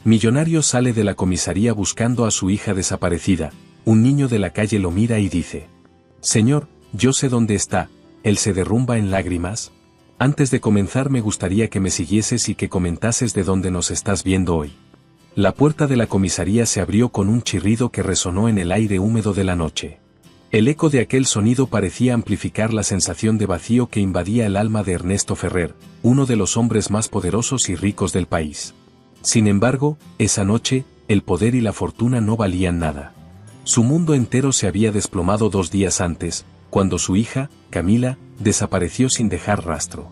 Millonario sale de la comisaría buscando a su hija desaparecida. Un niño de la calle lo mira y dice: «Señor, yo sé dónde está». Él se derrumba en lágrimas. «Antes de comenzar me gustaría que me siguieses y que comentases de dónde nos estás viendo hoy». La puerta de la comisaría se abrió con un chirrido que resonó en el aire húmedo de la noche. El eco de aquel sonido parecía amplificar la sensación de vacío que invadía el alma de Ernesto Ferrer, uno de los hombres más poderosos y ricos del país. Sin embargo, esa noche, el poder y la fortuna no valían nada. Su mundo entero se había desplomado 2 días antes, cuando su hija, Camila, desapareció sin dejar rastro.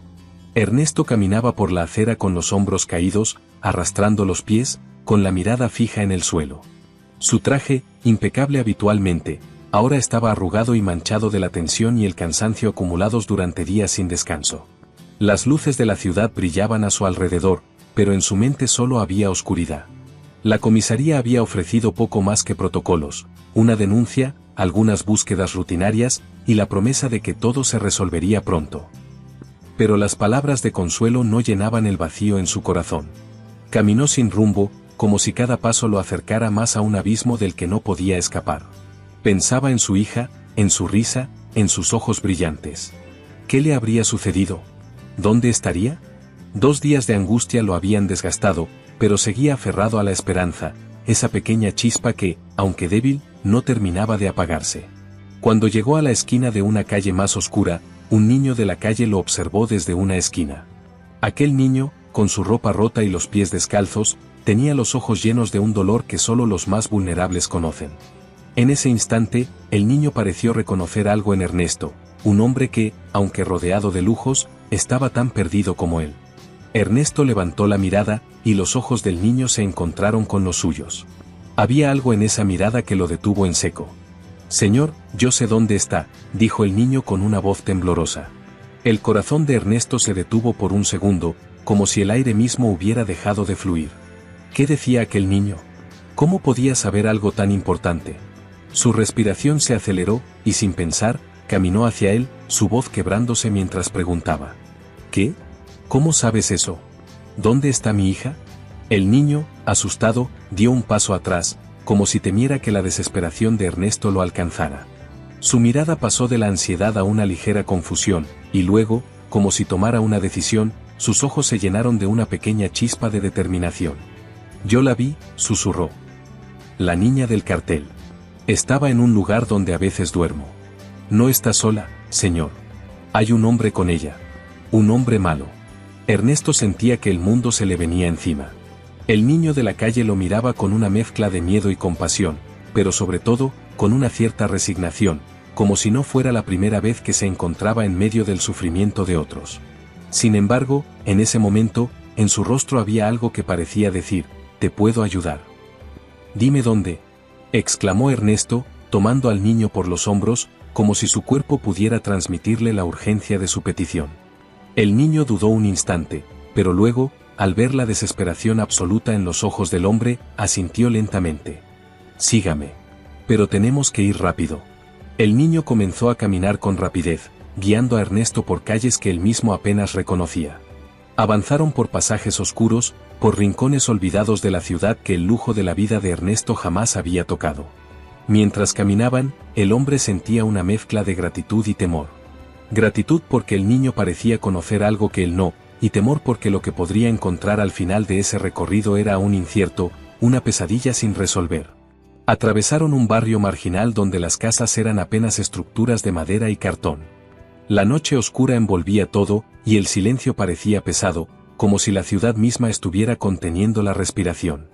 Ernesto caminaba por la acera con los hombros caídos, arrastrando los pies, con la mirada fija en el suelo. Su traje, impecable habitualmente, ahora estaba arrugado y manchado de la tensión y el cansancio acumulados durante días sin descanso. Las luces de la ciudad brillaban a su alrededor, pero en su mente solo había oscuridad. La comisaría había ofrecido poco más que protocolos, una denuncia, algunas búsquedas rutinarias, y la promesa de que todo se resolvería pronto. Pero las palabras de consuelo no llenaban el vacío en su corazón. Caminó sin rumbo, como si cada paso lo acercara más a un abismo del que no podía escapar. Pensaba en su hija, en su risa, en sus ojos brillantes. ¿Qué le habría sucedido? ¿Dónde estaría? 2 días de angustia lo habían desgastado, pero seguía aferrado a la esperanza, esa pequeña chispa que, aunque débil, no terminaba de apagarse. Cuando llegó a la esquina de una calle más oscura, un niño de la calle lo observó desde una esquina. Aquel niño, con su ropa rota y los pies descalzos, tenía los ojos llenos de un dolor que solo los más vulnerables conocen. En ese instante, el niño pareció reconocer algo en Ernesto, un hombre que, aunque rodeado de lujos, estaba tan perdido como él. Ernesto levantó la mirada, y los ojos del niño se encontraron con los suyos. Había algo en esa mirada que lo detuvo en seco. «Señor, yo sé dónde está», dijo el niño con una voz temblorosa. El corazón de Ernesto se detuvo por un segundo, como si el aire mismo hubiera dejado de fluir. ¿Qué decía aquel niño? ¿Cómo podía saber algo tan importante? Su respiración se aceleró, y sin pensar, caminó hacia él, su voz quebrándose mientras preguntaba: «¿Qué? ¿Cómo sabes eso? ¿Dónde está mi hija?». El niño, asustado, dio un paso atrás, como si temiera que la desesperación de Ernesto lo alcanzara. Su mirada pasó de la ansiedad a una ligera confusión, y luego, como si tomara una decisión, sus ojos se llenaron de una pequeña chispa de determinación. «Yo la vi», susurró. «La niña del cartel. Estaba en un lugar donde a veces duermo. No está sola, señor. Hay un hombre con ella. Un hombre malo». Ernesto sentía que el mundo se le venía encima. El niño de la calle lo miraba con una mezcla de miedo y compasión, pero sobre todo, con una cierta resignación, como si no fuera la primera vez que se encontraba en medio del sufrimiento de otros. Sin embargo, en ese momento, en su rostro había algo que parecía decir: «Te puedo ayudar». «Dime dónde», exclamó Ernesto, tomando al niño por los hombros, como si su cuerpo pudiera transmitirle la urgencia de su petición. El niño dudó un instante, pero luego, al ver la desesperación absoluta en los ojos del hombre, asintió lentamente. «Sígame. Pero tenemos que ir rápido». El niño comenzó a caminar con rapidez, guiando a Ernesto por calles que él mismo apenas reconocía. Avanzaron por pasajes oscuros, por rincones olvidados de la ciudad que el lujo de la vida de Ernesto jamás había tocado. Mientras caminaban, el hombre sentía una mezcla de gratitud y temor. Gratitud porque el niño parecía conocer algo que él no, y temor porque lo que podría encontrar al final de ese recorrido era aún incierto, una pesadilla sin resolver. Atravesaron un barrio marginal donde las casas eran apenas estructuras de madera y cartón. La noche oscura envolvía todo, y el silencio parecía pesado, como si la ciudad misma estuviera conteniendo la respiración.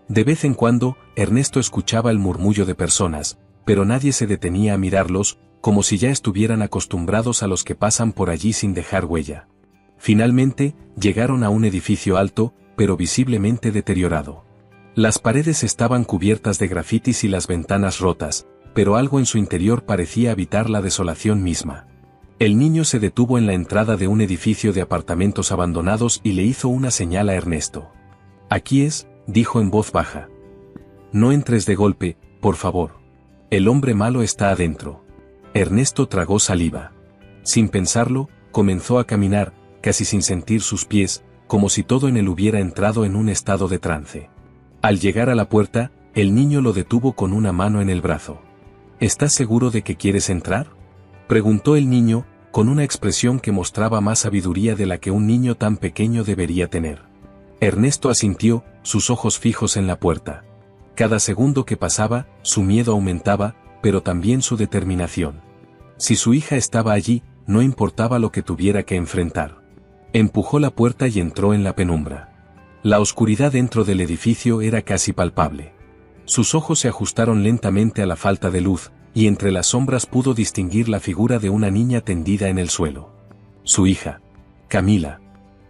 De vez en cuando, Ernesto escuchaba el murmullo de personas, pero nadie se detenía a mirarlos, como si ya estuvieran acostumbrados a los que pasan por allí sin dejar huella. Finalmente, llegaron a un edificio alto, pero visiblemente deteriorado. Las paredes estaban cubiertas de grafitis y las ventanas rotas, pero algo en su interior parecía habitar la desolación misma. El niño se detuvo en la entrada de un edificio de apartamentos abandonados y le hizo una señal a Ernesto. «Aquí es», dijo en voz baja. «No entres de golpe, por favor. El hombre malo está adentro». Ernesto tragó saliva. Sin pensarlo, comenzó a caminar, casi sin sentir sus pies, como si todo en él hubiera entrado en un estado de trance. Al llegar a la puerta, el niño lo detuvo con una mano en el brazo. ¿Estás seguro de que quieres entrar?, preguntó el niño, con una expresión que mostraba más sabiduría de la que un niño tan pequeño debería tener. Ernesto asintió, sus ojos fijos en la puerta. Cada segundo que pasaba, su miedo aumentaba, pero también su determinación. Si su hija estaba allí, no importaba lo que tuviera que enfrentar. Empujó la puerta y entró en la penumbra. La oscuridad dentro del edificio era casi palpable. Sus ojos se ajustaron lentamente a la falta de luz, y entre las sombras pudo distinguir la figura de una niña tendida en el suelo. Su hija, Camila.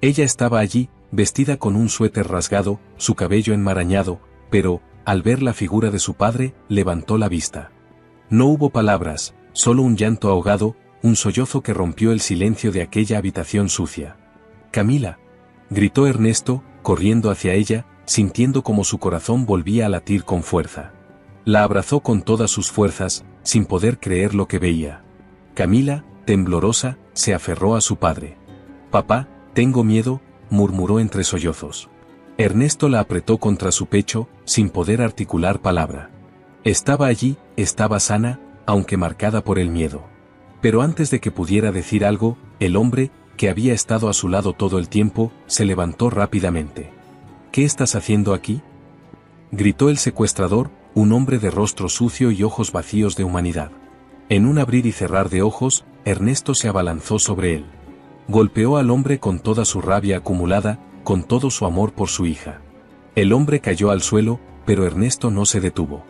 Ella estaba allí, vestida con un suéter rasgado, su cabello enmarañado, pero, al ver la figura de su padre, levantó la vista. No hubo palabras, solo un llanto ahogado, un sollozo que rompió el silencio de aquella habitación sucia. «Camila», gritó Ernesto, corriendo hacia ella, sintiendo como su corazón volvía a latir con fuerza. La abrazó con todas sus fuerzas, sin poder creer lo que veía. Camila, temblorosa, se aferró a su padre. «Papá, tengo miedo», murmuró entre sollozos. Ernesto la apretó contra su pecho, sin poder articular palabra. Estaba allí, estaba sana, aunque marcada por el miedo. Pero antes de que pudiera decir algo, el hombre, que había estado a su lado todo el tiempo, se levantó rápidamente. «¿Qué estás haciendo aquí?», gritó el secuestrador, un hombre de rostro sucio y ojos vacíos de humanidad. En un abrir y cerrar de ojos, Ernesto se abalanzó sobre él. Golpeó al hombre con toda su rabia acumulada, con todo su amor por su hija. El hombre cayó al suelo, pero Ernesto no se detuvo.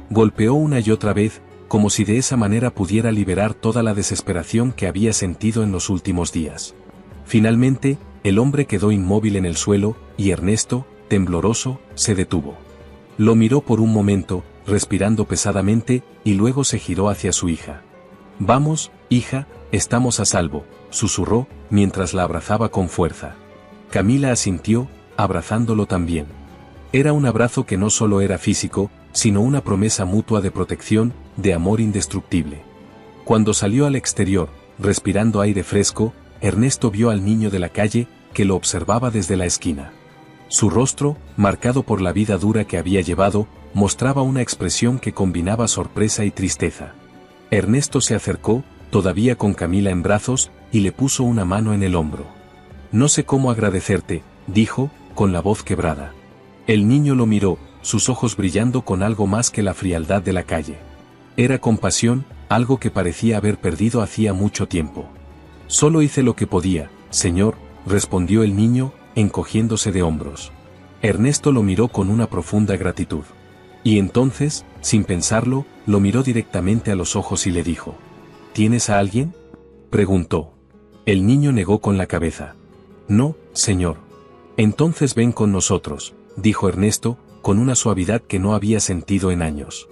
Golpeó una y otra vez, como si de esa manera pudiera liberar toda la desesperación que había sentido en los últimos días. Finalmente, el hombre quedó inmóvil en el suelo, y Ernesto, tembloroso, se detuvo. Lo miró por un momento, respirando pesadamente, y luego se giró hacia su hija. «Vamos, hija, estamos a salvo», susurró, mientras la abrazaba con fuerza. Camila asintió, abrazándolo también. Era un abrazo que no solo era físico, sino una promesa mutua de protección, de amor indestructible. Cuando salió al exterior, respirando aire fresco, Ernesto vio al niño de la calle, que lo observaba desde la esquina. Su rostro, marcado por la vida dura que había llevado, mostraba una expresión que combinaba sorpresa y tristeza. Ernesto se acercó, todavía con Camila en brazos, y le puso una mano en el hombro. «No sé cómo agradecerte», dijo, con la voz quebrada. El niño lo miró, sus ojos brillando con algo más que la frialdad de la calle. Era compasión, algo que parecía haber perdido hacía mucho tiempo. «Solo hice lo que podía, señor», respondió el niño, encogiéndose de hombros. Ernesto lo miró con una profunda gratitud. Y entonces, sin pensarlo, lo miró directamente a los ojos y le dijo: «¿Tienes a alguien?», preguntó. El niño negó con la cabeza. «No, señor». «Entonces ven con nosotros», dijo Ernesto, con una suavidad que no había sentido en años.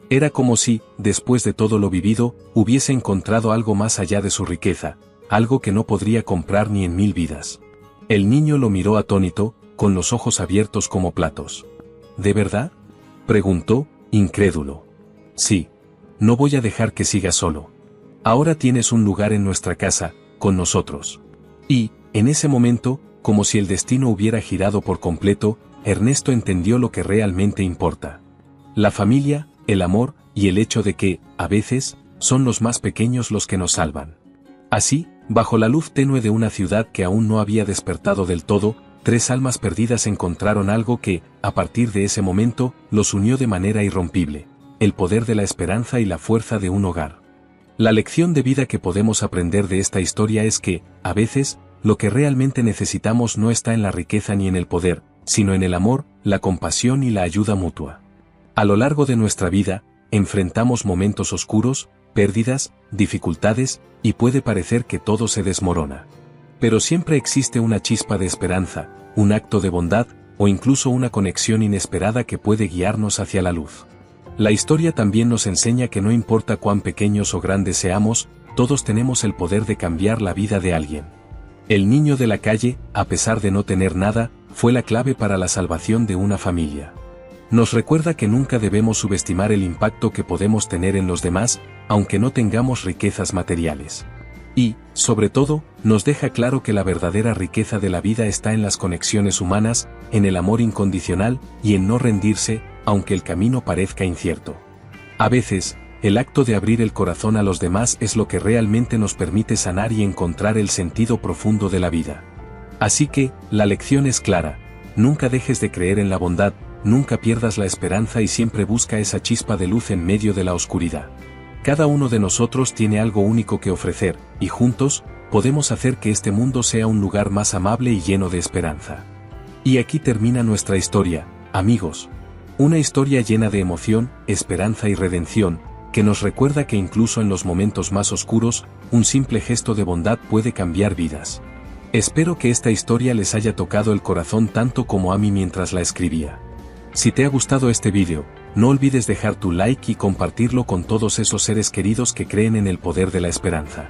Era como si, después de todo lo vivido, hubiese encontrado algo más allá de su riqueza, algo que no podría comprar ni en 1000 vidas. El niño lo miró atónito, con los ojos abiertos como platos. «¿De verdad?», preguntó, incrédulo. «Sí. No voy a dejar que sigas solo. Ahora tienes un lugar en nuestra casa, con nosotros». Y, en ese momento, como si el destino hubiera girado por completo, Ernesto entendió lo que realmente importa. La familia, el amor, y el hecho de que, a veces, son los más pequeños los que nos salvan. Así, bajo la luz tenue de una ciudad que aún no había despertado del todo, 3 almas perdidas encontraron algo que, a partir de ese momento, los unió de manera irrompible: el poder de la esperanza y la fuerza de un hogar. La lección de vida que podemos aprender de esta historia es que, a veces, lo que realmente necesitamos no está en la riqueza ni en el poder, sino en el amor, la compasión y la ayuda mutua. A lo largo de nuestra vida, enfrentamos momentos oscuros, pérdidas, dificultades, y puede parecer que todo se desmorona. Pero siempre existe una chispa de esperanza, un acto de bondad, o incluso una conexión inesperada que puede guiarnos hacia la luz. La historia también nos enseña que no importa cuán pequeños o grandes seamos, todos tenemos el poder de cambiar la vida de alguien. El niño de la calle, a pesar de no tener nada, fue la clave para la salvación de una familia. Nos recuerda que nunca debemos subestimar el impacto que podemos tener en los demás, aunque no tengamos riquezas materiales. Y, sobre todo, nos deja claro que la verdadera riqueza de la vida está en las conexiones humanas, en el amor incondicional y en no rendirse, aunque el camino parezca incierto. A veces, el acto de abrir el corazón a los demás es lo que realmente nos permite sanar y encontrar el sentido profundo de la vida. Así que, la lección es clara: nunca dejes de creer en la bondad, nunca pierdas la esperanza y siempre busca esa chispa de luz en medio de la oscuridad. Cada uno de nosotros tiene algo único que ofrecer, y juntos, podemos hacer que este mundo sea un lugar más amable y lleno de esperanza. Y aquí termina nuestra historia, amigos. Una historia llena de emoción, esperanza y redención, que nos recuerda que incluso en los momentos más oscuros, un simple gesto de bondad puede cambiar vidas. Espero que esta historia les haya tocado el corazón tanto como a mí mientras la escribía. Si te ha gustado este vídeo, no olvides dejar tu like y compartirlo con todos esos seres queridos que creen en el poder de la esperanza.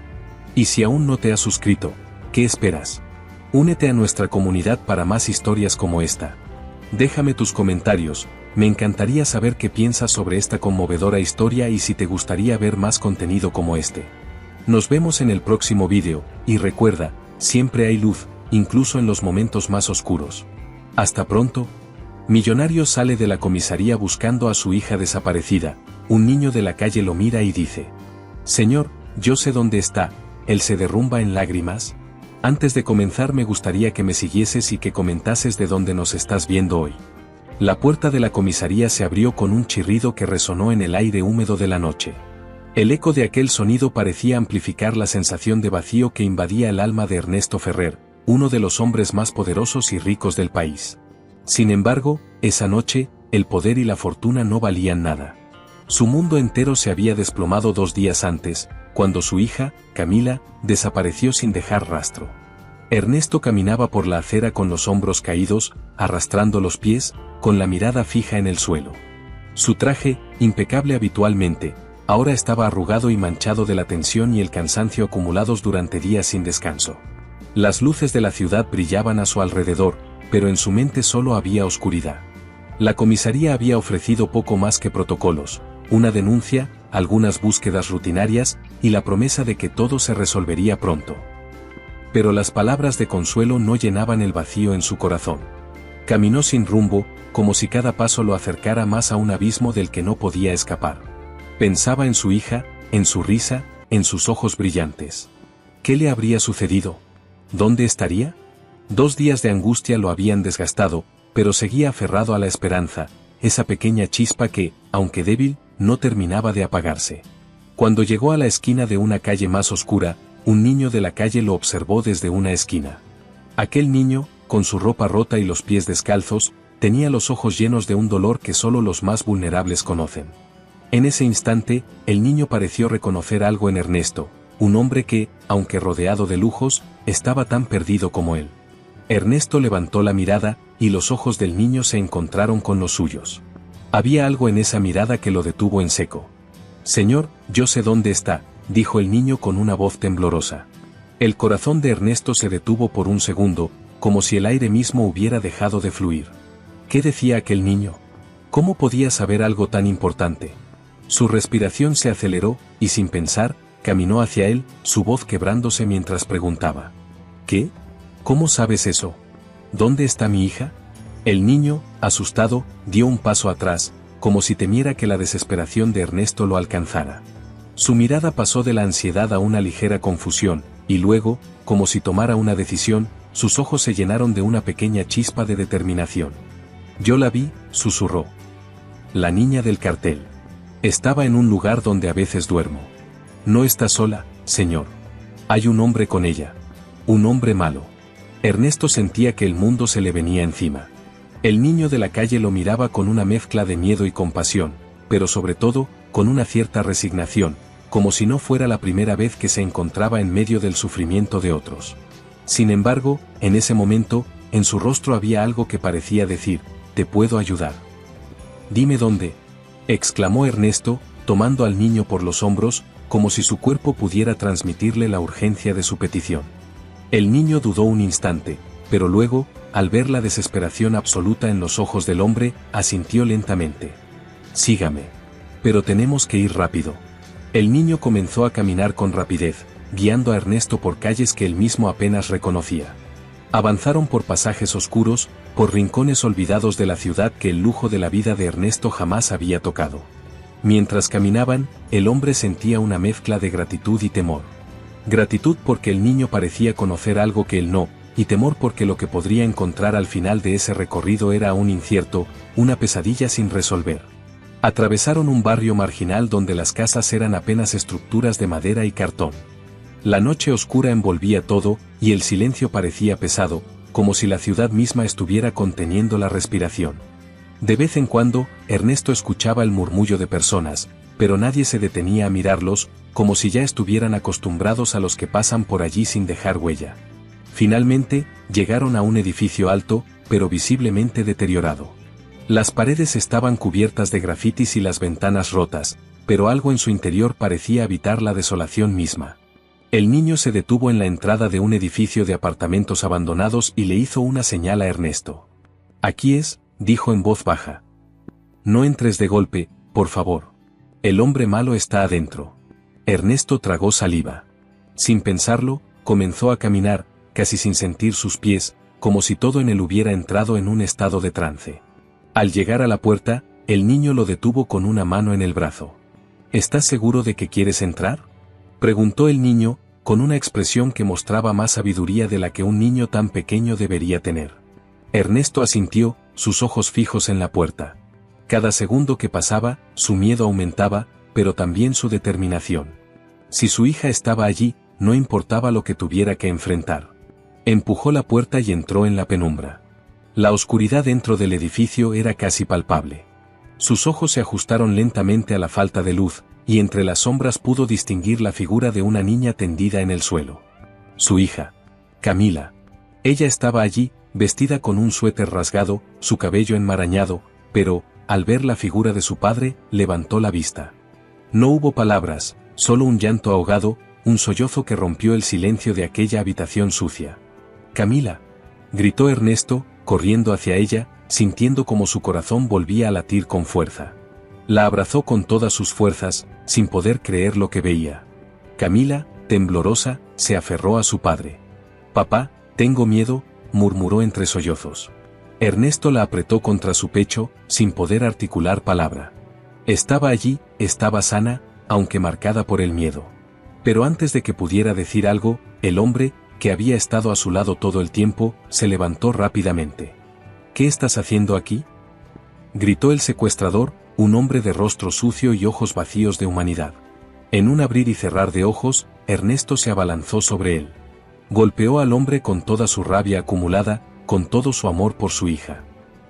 Y si aún no te has suscrito, ¿qué esperas? Únete a nuestra comunidad para más historias como esta. Déjame tus comentarios, me encantaría saber qué piensas sobre esta conmovedora historia y si te gustaría ver más contenido como este. Nos vemos en el próximo vídeo, y recuerda, siempre hay luz, incluso en los momentos más oscuros. Hasta pronto. Millonario sale de la comisaría buscando a su hija desaparecida. Un niño de la calle lo mira y dice: «Señor, yo sé dónde está». Él se derrumba en lágrimas. Antes de comenzar me gustaría que me siguieses y que comentases de dónde nos estás viendo hoy. La puerta de la comisaría se abrió con un chirrido que resonó en el aire húmedo de la noche. El eco de aquel sonido parecía amplificar la sensación de vacío que invadía el alma de Ernesto Ferrer, uno de los hombres más poderosos y ricos del país. Sin embargo, esa noche, el poder y la fortuna no valían nada. Su mundo entero se había desplomado 2 días antes, cuando su hija, Camila, desapareció sin dejar rastro. Ernesto caminaba por la acera con los hombros caídos, arrastrando los pies, con la mirada fija en el suelo. Su traje, impecable habitualmente, ahora estaba arrugado y manchado de la tensión y el cansancio acumulados durante días sin descanso. Las luces de la ciudad brillaban a su alrededor, pero en su mente solo había oscuridad. La comisaría había ofrecido poco más que protocolos, una denuncia, algunas búsquedas rutinarias, y la promesa de que todo se resolvería pronto. Pero las palabras de consuelo no llenaban el vacío en su corazón. Caminó sin rumbo, como si cada paso lo acercara más a un abismo del que no podía escapar. Pensaba en su hija, en su risa, en sus ojos brillantes. ¿Qué le habría sucedido? ¿Dónde estaría? 2 días de angustia lo habían desgastado, pero seguía aferrado a la esperanza, esa pequeña chispa que, aunque débil, no terminaba de apagarse. Cuando llegó a la esquina de una calle más oscura, un niño de la calle lo observó desde una esquina. Aquel niño, con su ropa rota y los pies descalzos, tenía los ojos llenos de un dolor que solo los más vulnerables conocen. En ese instante, el niño pareció reconocer algo en Ernesto, un hombre que, aunque rodeado de lujos, estaba tan perdido como él. Ernesto levantó la mirada, y los ojos del niño se encontraron con los suyos. Había algo en esa mirada que lo detuvo en seco. «Señor, yo sé dónde está», dijo el niño con una voz temblorosa. El corazón de Ernesto se detuvo por un segundo, como si el aire mismo hubiera dejado de fluir. ¿Qué decía aquel niño? ¿Cómo podía saber algo tan importante? Su respiración se aceleró, y sin pensar, caminó hacia él, su voz quebrándose mientras preguntaba: «¿Qué? ¿Cómo sabes eso? ¿Dónde está mi hija?». El niño, asustado, dio un paso atrás, como si temiera que la desesperación de Ernesto lo alcanzara. Su mirada pasó de la ansiedad a una ligera confusión, y luego, como si tomara una decisión, sus ojos se llenaron de una pequeña chispa de determinación. «Yo la vi», susurró. «La niña del cartel. Estaba en un lugar donde a veces duermo. No está sola, señor. Hay un hombre con ella. Un hombre malo». Ernesto sentía que el mundo se le venía encima. El niño de la calle lo miraba con una mezcla de miedo y compasión, pero sobre todo, con una cierta resignación, como si no fuera la primera vez que se encontraba en medio del sufrimiento de otros. Sin embargo, en ese momento, en su rostro había algo que parecía decir: «Te puedo ayudar». «Dime dónde», exclamó Ernesto, tomando al niño por los hombros, como si su cuerpo pudiera transmitirle la urgencia de su petición. El niño dudó un instante, pero luego, al ver la desesperación absoluta en los ojos del hombre, asintió lentamente. «Sígame. Pero tenemos que ir rápido». El niño comenzó a caminar con rapidez, guiando a Ernesto por calles que él mismo apenas reconocía. Avanzaron por pasajes oscuros, por rincones olvidados de la ciudad que el lujo de la vida de Ernesto jamás había tocado. Mientras caminaban, el hombre sentía una mezcla de gratitud y temor. Gratitud porque el niño parecía conocer algo que él no, y temor porque lo que podría encontrar al final de ese recorrido era aún incierto, una pesadilla sin resolver. Atravesaron un barrio marginal donde las casas eran apenas estructuras de madera y cartón. La noche oscura envolvía todo, y el silencio parecía pesado, como si la ciudad misma estuviera conteniendo la respiración. De vez en cuando, Ernesto escuchaba el murmullo de personas, pero nadie se detenía a mirarlos, como si ya estuvieran acostumbrados a los que pasan por allí sin dejar huella. Finalmente, llegaron a un edificio alto, pero visiblemente deteriorado. Las paredes estaban cubiertas de grafitis y las ventanas rotas, pero algo en su interior parecía habitar la desolación misma. El niño se detuvo en la entrada de un edificio de apartamentos abandonados y le hizo una señal a Ernesto. «Aquí es», dijo en voz baja. «No entres de golpe, por favor. El hombre malo está adentro». Ernesto tragó saliva. Sin pensarlo, comenzó a caminar, casi sin sentir sus pies, como si todo en él hubiera entrado en un estado de trance. Al llegar a la puerta, el niño lo detuvo con una mano en el brazo. «¿Estás seguro de que quieres entrar?», preguntó el niño, con una expresión que mostraba más sabiduría de la que un niño tan pequeño debería tener. Ernesto asintió, sus ojos fijos en la puerta. Cada segundo que pasaba, su miedo aumentaba, pero también su determinación. Si su hija estaba allí, no importaba lo que tuviera que enfrentar. Empujó la puerta y entró en la penumbra. La oscuridad dentro del edificio era casi palpable. Sus ojos se ajustaron lentamente a la falta de luz, y entre las sombras pudo distinguir la figura de una niña tendida en el suelo. Su hija. Camila. Ella estaba allí, vestida con un suéter rasgado, su cabello enmarañado, pero, al ver la figura de su padre, levantó la vista. No hubo palabras, solo un llanto ahogado, un sollozo que rompió el silencio de aquella habitación sucia. «Camila», gritó Ernesto, corriendo hacia ella, sintiendo como su corazón volvía a latir con fuerza. La abrazó con todas sus fuerzas, sin poder creer lo que veía. Camila, temblorosa, se aferró a su padre. «Papá, tengo miedo», murmuró entre sollozos. Ernesto la apretó contra su pecho, sin poder articular palabra. Estaba allí, estaba sana, aunque marcada por el miedo. Pero antes de que pudiera decir algo, el hombre, que había estado a su lado todo el tiempo, se levantó rápidamente. «¿Qué estás haciendo aquí?», gritó el secuestrador, un hombre de rostro sucio y ojos vacíos de humanidad. En un abrir y cerrar de ojos, Ernesto se abalanzó sobre él. Golpeó al hombre con toda su rabia acumulada, con todo su amor por su hija.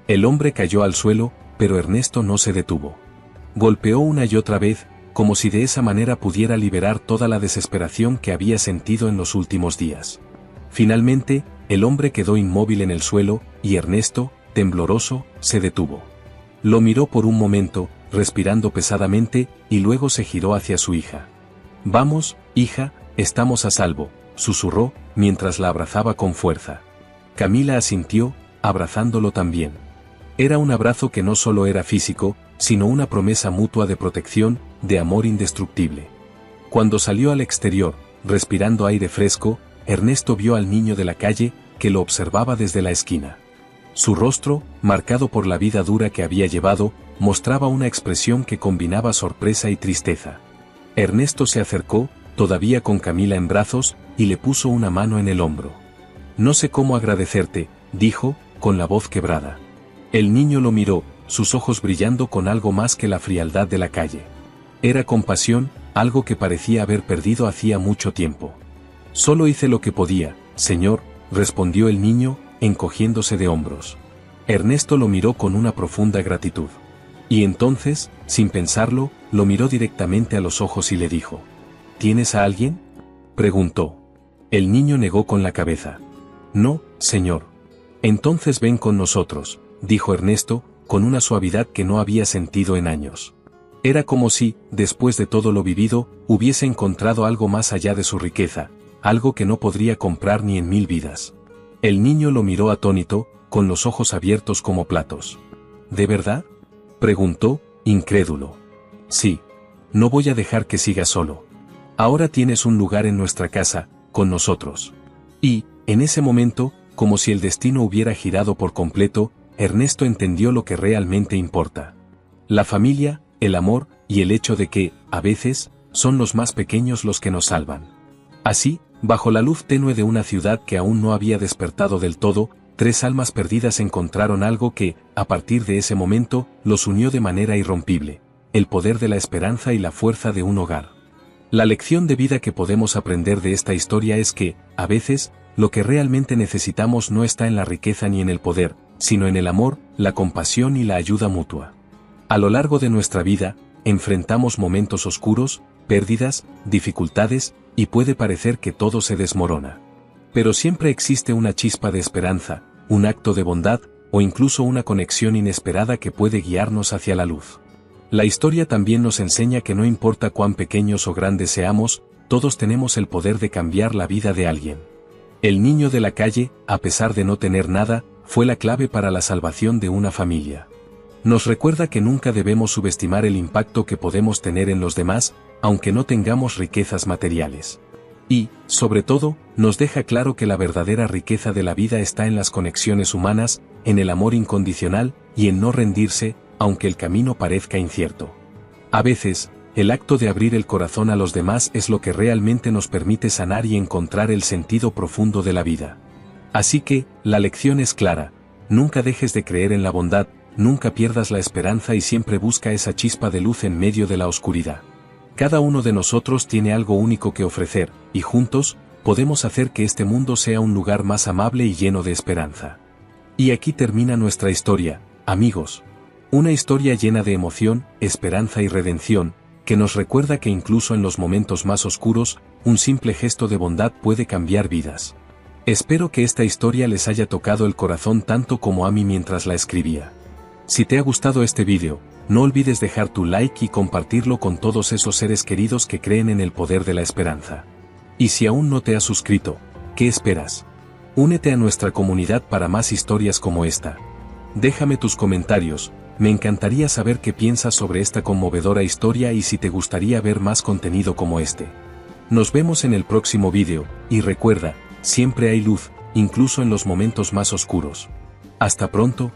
El hombre cayó al suelo, pero Ernesto no se detuvo. Golpeó una y otra vez, como si de esa manera pudiera liberar toda la desesperación que había sentido en los últimos días. Finalmente, el hombre quedó inmóvil en el suelo, y Ernesto, tembloroso, se detuvo. Lo miró por un momento, respirando pesadamente, y luego se giró hacia su hija. «Vamos, hija, estamos a salvo», susurró, mientras la abrazaba con fuerza. Camila asintió, abrazándolo también. Era un abrazo que no solo era físico, sino una promesa mutua de protección, de amor indestructible. Cuando salió al exterior, respirando aire fresco, Ernesto vio al niño de la calle, que lo observaba desde la esquina. Su rostro, marcado por la vida dura que había llevado, mostraba una expresión que combinaba sorpresa y tristeza. Ernesto se acercó, todavía con Camila en brazos, y le puso una mano en el hombro. «No sé cómo agradecerte», dijo, con la voz quebrada. El niño lo miró, sus ojos brillando con algo más que la frialdad de la calle. Era compasión, algo que parecía haber perdido hacía mucho tiempo. «Solo hice lo que podía, señor», respondió el niño, encogiéndose de hombros. Ernesto lo miró con una profunda gratitud. Y entonces, sin pensarlo, lo miró directamente a los ojos y le dijo: «¿Tienes a alguien?», preguntó. El niño negó con la cabeza. «No, señor». «Entonces ven con nosotros», dijo Ernesto, con una suavidad que no había sentido en años. Era como si, después de todo lo vivido, hubiese encontrado algo más allá de su riqueza, algo que no podría comprar ni en 1000 vidas. El niño lo miró atónito, con los ojos abiertos como platos. «¿De verdad?», preguntó, incrédulo. «Sí. No voy a dejar que siga solo». Ahora tienes un lugar en nuestra casa, con nosotros. Y, en ese momento, como si el destino hubiera girado por completo, Ernesto entendió lo que realmente importa. La familia, el amor, y el hecho de que, a veces, son los más pequeños los que nos salvan. Así, bajo la luz tenue de una ciudad que aún no había despertado del todo, 3 almas perdidas encontraron algo que, a partir de ese momento, los unió de manera irrompible: el poder de la esperanza y la fuerza de un hogar. La lección de vida que podemos aprender de esta historia es que, a veces, lo que realmente necesitamos no está en la riqueza ni en el poder, sino en el amor, la compasión y la ayuda mutua. A lo largo de nuestra vida, enfrentamos momentos oscuros, pérdidas, dificultades, y puede parecer que todo se desmorona. Pero siempre existe una chispa de esperanza, un acto de bondad, o incluso una conexión inesperada que puede guiarnos hacia la luz. La historia también nos enseña que no importa cuán pequeños o grandes seamos, todos tenemos el poder de cambiar la vida de alguien. El niño de la calle, a pesar de no tener nada, fue la clave para la salvación de una familia. Nos recuerda que nunca debemos subestimar el impacto que podemos tener en los demás, aunque no tengamos riquezas materiales. Y, sobre todo, nos deja claro que la verdadera riqueza de la vida está en las conexiones humanas, en el amor incondicional, y en no rendirse, aunque el camino parezca incierto. A veces, el acto de abrir el corazón a los demás es lo que realmente nos permite sanar y encontrar el sentido profundo de la vida. Así que, la lección es clara: nunca dejes de creer en la bondad, nunca pierdas la esperanza y siempre busca esa chispa de luz en medio de la oscuridad. Cada uno de nosotros tiene algo único que ofrecer, y juntos, podemos hacer que este mundo sea un lugar más amable y lleno de esperanza. Y aquí termina nuestra historia, amigos. Una historia llena de emoción, esperanza y redención, que nos recuerda que incluso en los momentos más oscuros, un simple gesto de bondad puede cambiar vidas. Espero que esta historia les haya tocado el corazón tanto como a mí mientras la escribía. Si te ha gustado este vídeo, no olvides dejar tu like y compartirlo con todos esos seres queridos que creen en el poder de la esperanza. Y si aún no te has suscrito, ¿qué esperas? Únete a nuestra comunidad para más historias como esta. Déjame tus comentarios, me encantaría saber qué piensas sobre esta conmovedora historia y si te gustaría ver más contenido como este. Nos vemos en el próximo vídeo, y recuerda, siempre hay luz, incluso en los momentos más oscuros. Hasta pronto,